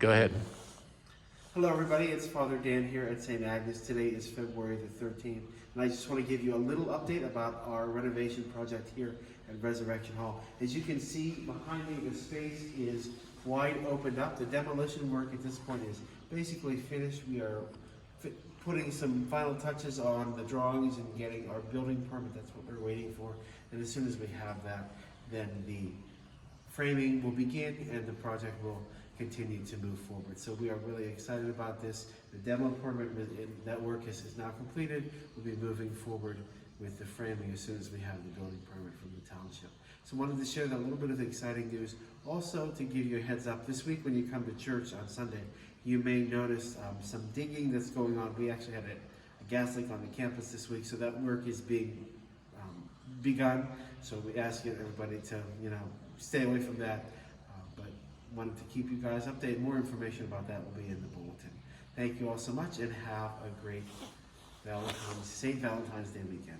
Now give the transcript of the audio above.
Go ahead. Hello everybody, it's Father Dan here at St. Agnes. Today is February the 13th, and I just want to give you a little update about our renovation project here at Resurrection Hall. As you can see behind me, the space is wide opened up. The demolition work at this point is basically finished. We are putting some final touches on the drawings and getting our building permit. That's what we're waiting for. And as soon as we have that, then the framing will begin and the project will continue to move forward. So we are really excited about this. The demo permit that work is now completed. We'll be moving forward with the framing as soon as we have the building permit from the township. So I wanted to share that little bit of exciting news. Also to give you a heads up, this week when you come to church on Sunday, you may notice some digging that's going on. We actually had a gas leak on the campus this week, so that work is being begun. So we ask everybody to, stay away from that. But wanted to keep you guys updated. More information about that will be in the bulletin. Thank you all so much and have a great St. Valentine's Day weekend.